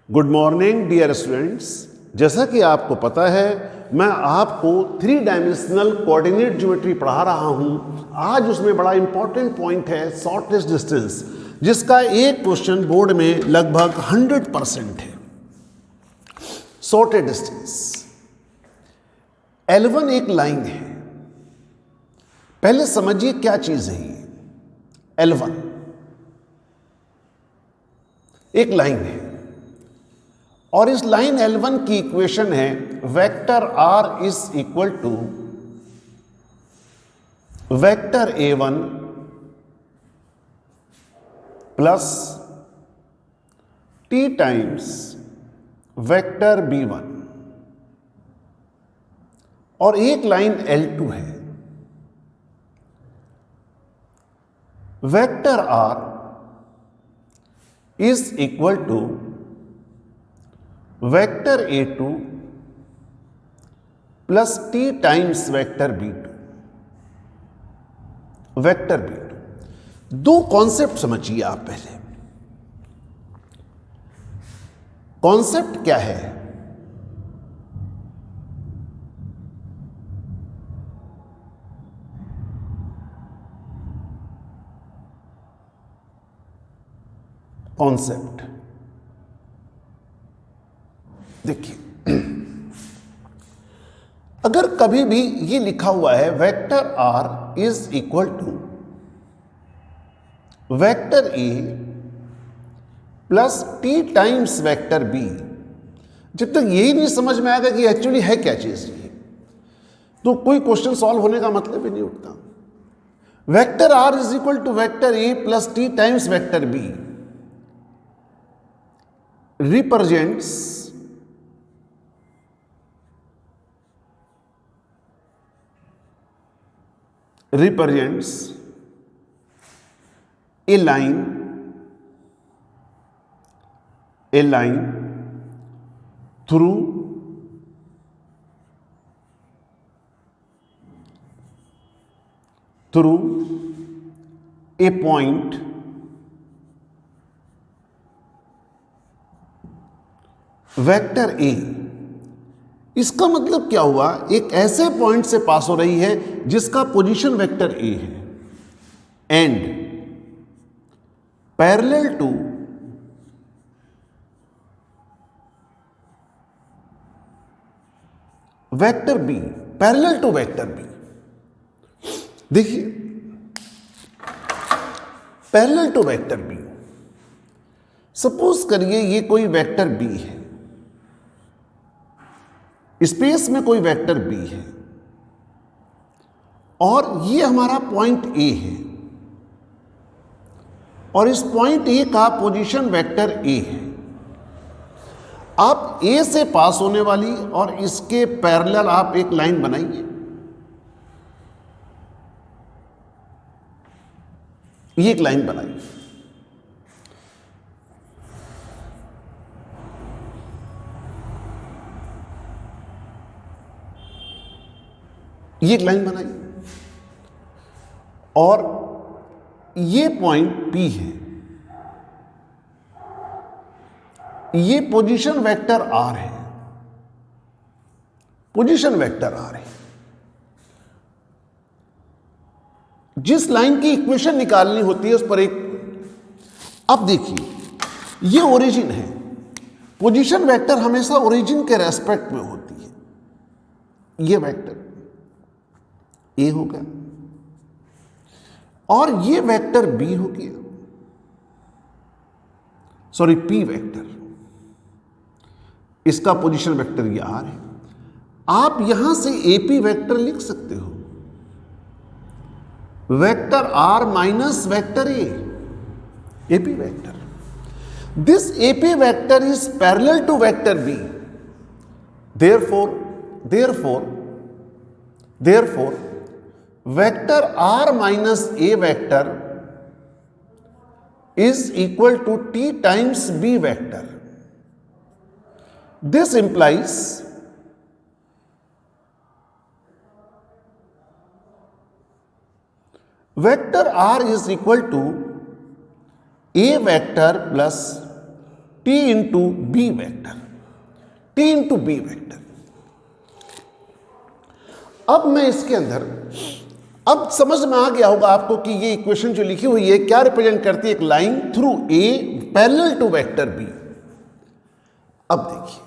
Good morning dear students. जैसा कि आपको पता है मैं आपको 3 डायमेंशनल कोऑर्डिनेट ज्योमेट्री पढ़ा रहा हूं। आज उसमें बड़ा इंपॉर्टेंट पॉइंट है शॉर्टेस्ट डिस्टेंस, जिसका एक क्वेश्चन बोर्ड में लगभग 100% है। शॉर्टेस्ट डिस्टेंस L1 एक लाइन है। पहले समझिए क्या चीज है ये। L1 एक लाइन है और इस लाइन L1 की इक्वेशन है vector R is equal to vector A1 plus T times vector B1 और एक लाइन L2 है। Vector R is equal to vector A2 plus T times vector B2 vector B2। दो concept समझिए आप। पहले concept क्या है? कॉन्सेप्ट देखिए, अगर कभी भी ये लिखा हुआ है vector R is equal to vector A plus T times vector B, जब तक यही नहीं समझ में आएगा कि एक्चुअली है क्या चीज ये, तो कोई क्वेश्चन सॉल्व होने का मतलब ही नहीं उठता। Vector R is equal to vector A plus T times vector B represents a line through a point vector A। इसका मतलब क्या हुआ? एक ऐसे पॉइंट से पास हो रही है जिसका पोजीशन वेक्टर A है and parallel to vector B, parallel to vector B। देखिए, parallel to vector B, suppose करिए ये कोई वेक्टर B है, स्पेस में कोई वेक्टर B है और ये हमारा पॉइंट A है और इस पॉइंट A का पोजीशन वेक्टर A है। आप A से पास होने वाली और इसके पैरेलल आप एक लाइन बनाइए। ये एक लाइन बनाइए। ये एक लाइन बनाई और ये पॉइंट P है, ये पोजीशन वेक्टर R है, पोजीशन वेक्टर R है। जिस लाइन की इक्वेशन निकालनी होती है उस पर एक, अब देखिए ये ओरिजिन है। पोजीशन वेक्टर हमेशा ओरिजिन के रेस्पेक्ट में होती है। ये वेक्टर A हो गया और ये वेक्टर B हो गया, सॉरी P वेक्टर, इसका पोजीशन वेक्टर ये R है। आप यहां से AP वेक्टर लिख सकते हो, vector R minus vector A, AP vector. This AP vector is parallel to vector B, therefore vector R minus A vector is equal to T times B vector. This implies vector R is equal to A vector plus T into B vector, T into B vector. अब मैं इसके अंदर, अब समझ में आ गया होगा आपको कि ये इक्वेशन जो लिखी हुई है क्या रिप्रेजेंट करती है, एक line through a parallel to vector B. अब देखिए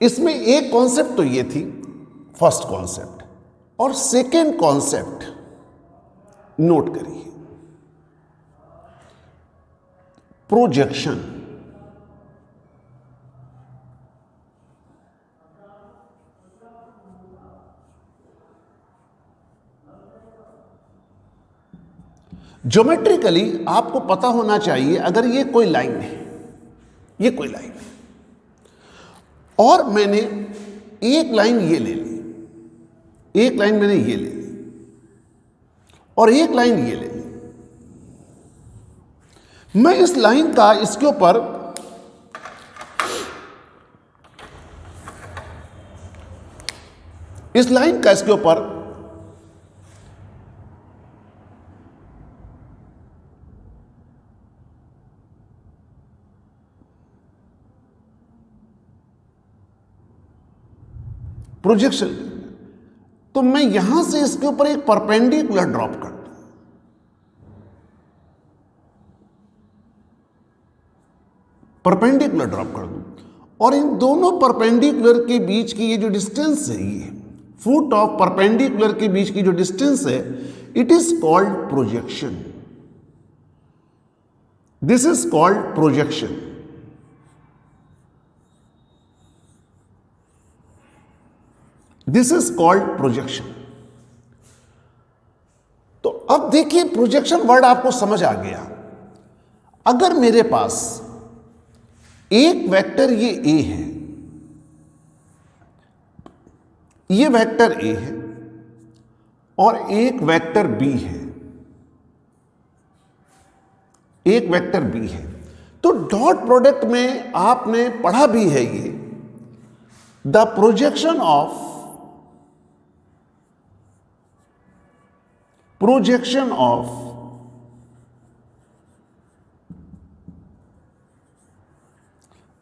इसमें एक कॉन्सेप्ट तो ये थी, फर्स्ट कॉन्सेप्ट, और सेकेंड कॉन्सेप्ट नोट करिए, प्रोजेक्शन। ज्योमेट्रिकली आपको पता होना चाहिए, अगर ये कोई लाइन है, ये कोई लाइन है, और मैंने एक लाइन ये ले ली, एक लाइन मैंने ये ले ली, और एक लाइन ये ले ली, मैं इस लाइन का इसके ऊपर इस लाइन का इसके ऊपर प्रोजेक्शन, तो मैं यहां से इसके ऊपर एक परपेंडिकुलर ड्रॉप कर दूं, परपेंडिकुलर ड्रॉप कर दूं, और इन दोनों परपेंडिकुलर के बीच की ये जो डिस्टेंस है, ये फुट ऑफ परपेंडिकुलर के बीच की जो डिस्टेंस है, it is called projection. This is called projection. This is called projection. तो अब देखिए प्रोजेक्शन वर्ड आपको समझ आ गया। अगर मेरे पास एक वेक्टर ये ए है, ये वेक्टर ए है, और एक वेक्टर बी है, एक वेक्टर बी है, तो डॉट प्रोडक्ट में आपने पढ़ा भी है ये, the projection of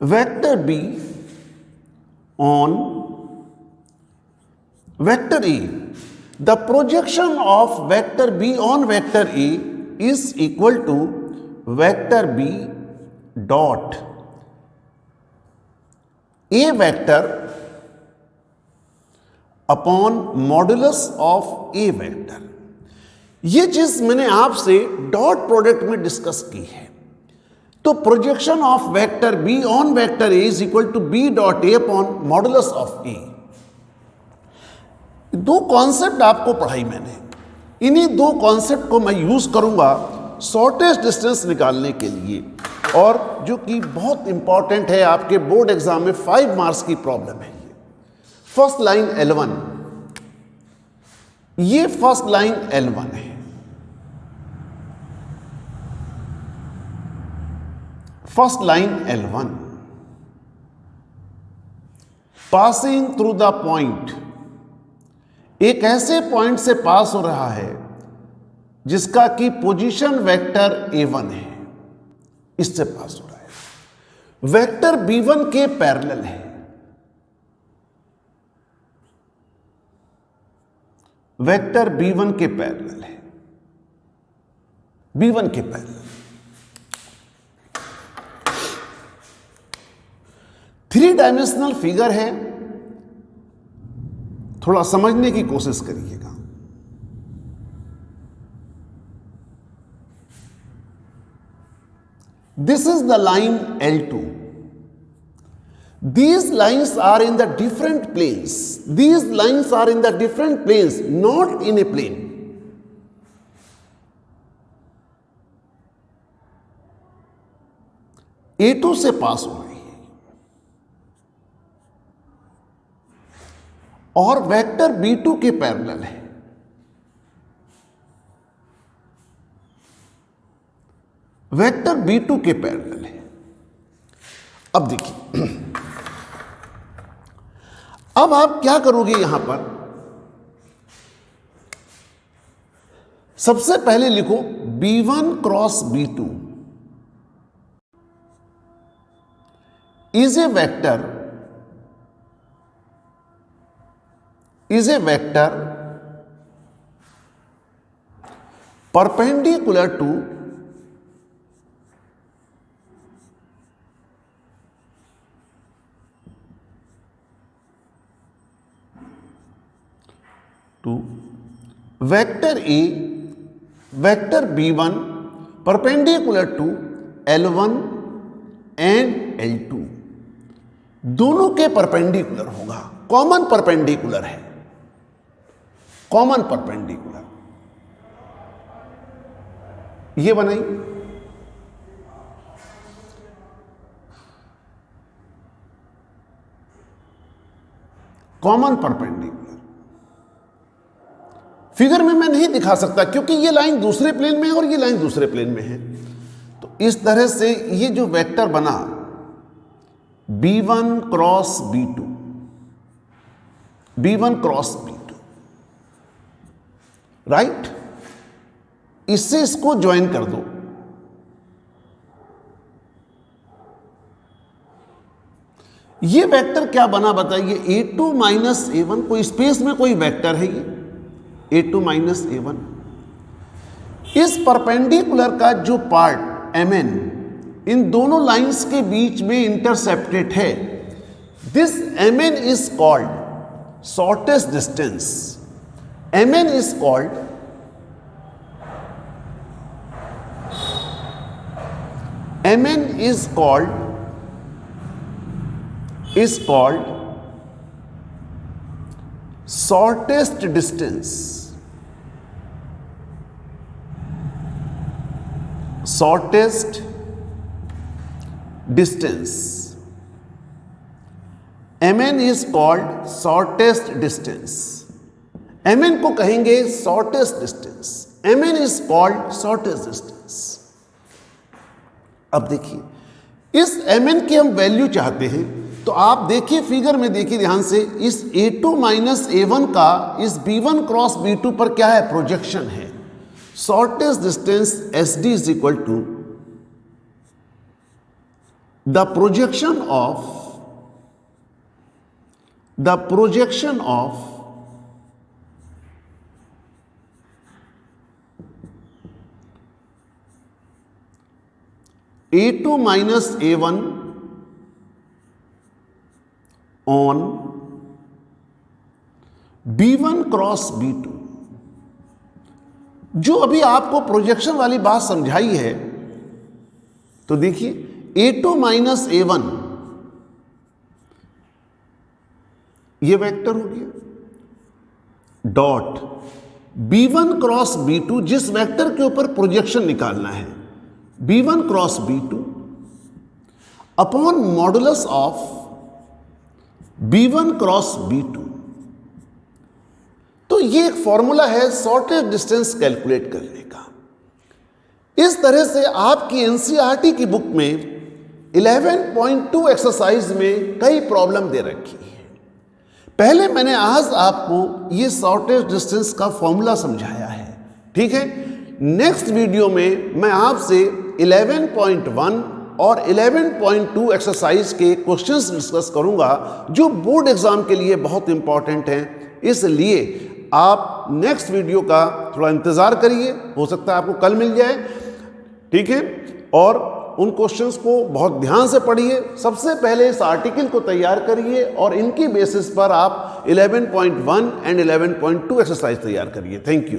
vector B on vector A. The projection of vector B on vector A is equal to vector B dot A vector upon modulus of A vector. ये चीज मैंने आपसे डॉट प्रोडक्ट में discuss की है। तो projection of vector B on vector A is equal to B dot A upon modulus of A. दो concept आपको पढ़ाई मैंने, इन्हीं दो कॉन्सेप्ट को मैं यूज करूंगा शॉर्टेस्ट डिस्टेंस निकालने के लिए, और जो कि बहुत इंपॉर्टेंट है, आपके बोर्ड एग्जाम में 5 मार्क्स की प्रॉब्लम है। फर्स्ट लाइन L1, ये फर्स्ट लाइन L1 है, first line L1 passing through the point, एक ऐसे पॉइंट से पास हो रहा है जिसका कि पोजीशन वेक्टर A1 है, इससे पास हो रहा है, वेक्टर B1 के पैरेलल है, वेक्टर B1 के पैरेलल है, B1 के पैरेलल। 3 डायमेंशनल फिगर है, थोड़ा समझने की कोशिश करिएगा। This is the line L2. These lines are in the different planes. These lines are in the different planes, not in a plane. A2 से पास हो रही है, और वेक्टर B2 के पैरेलल है, वेक्टर B2 के पैरेलल है। अब देखिए, अब आप क्या करोगे यहां पर, सबसे पहले लिखो B1 cross B2, is a vector perpendicular to vector A, vector B1 perpendicular to L1 and L2 दोनों के परपेंडिकुलर होगा, कॉमन परपेंडिकुलर है, कॉमन परपेंडिकुलर। ये बनाई कॉमन परपेंडिकुलर। फिगर में मैं नहीं दिखा सकता क्योंकि ये लाइन दूसरे प्लेन में है और ये लाइन दूसरे प्लेन में है। तो इस तरह से ये जो वेक्टर बना B1 cross B2, B1 cross B2, right, इससे इसको ज्वाइन कर दो। ये वेक्टर क्या बना बताइए, A2 माइनस A1, कोई स्पेस में कोई वेक्टर है ये A2 माइनस A1। इस परपेंडिकुलर का जो पार्ट Mn इन दोनों लाइंस के बीच में इंटरसेप्टेड है, this Mn is called shortest distance. Mn is called shortest distance, shortest distance। Mn is called shortest distance। Mn को कहेंगे shortest distance। Mn is called shortest distance। अब देखिए इस Mn की हम वैल्यू चाहते हैं, तो आप देखिए फिगर में देखिए ध्यान से, इस A2 माइनस A1 का इस B1 क्रॉस B2 पर क्या है, प्रोजेक्शन है। Shortest distance SD is equal to the projection of A2 minus A1 on B1 cross B2। जो अभी आपको प्रोजेक्शन वाली बात समझाई है, तो देखिए A2 माइनस A1 ये वेक्टर हो गया, डॉट B1 क्रॉस B2, जिस वेक्टर के ऊपर प्रोजेक्शन निकालना है, B1 cross B2 upon modulus of B1 cross B2। तो ये एक फॉर्मूला है शॉर्टेस्ट डिस्टेंस कैलकुलेट करने का। इस तरह से आपकी एनसीईआरटी की बुक में 11.2 एक्सरसाइज में कई प्रॉब्लम दे रखी है। पहले मैंने आज आपको ये शॉर्टेस्ट डिस्टेंस का फॉर्मूला समझाया है, ठीक है। नेक्स्ट वीडियो में मैं आपसे 11.1 और 11.2 एक्सरसाइज के क्वेश्चंस डिस्कस करूंगा, जो बोर्ड एग्जाम के लिए बहुत इंपॉर्टेंट हैं। इसलिए आप नेक्स्ट वीडियो का थोड़ा इंतज़ार करिए, हो सकता है आपको कल मिल जाए, ठीक है। और उन क्वेश्चंस को बहुत ध्यान से पढ़िए। सबसे पहले इस आर्टिकल को तैयार करिए और इनकी बेसिस पर आप 11.1 एंड 11.2 एक्सरसाइज तैयार करिए। Thank you.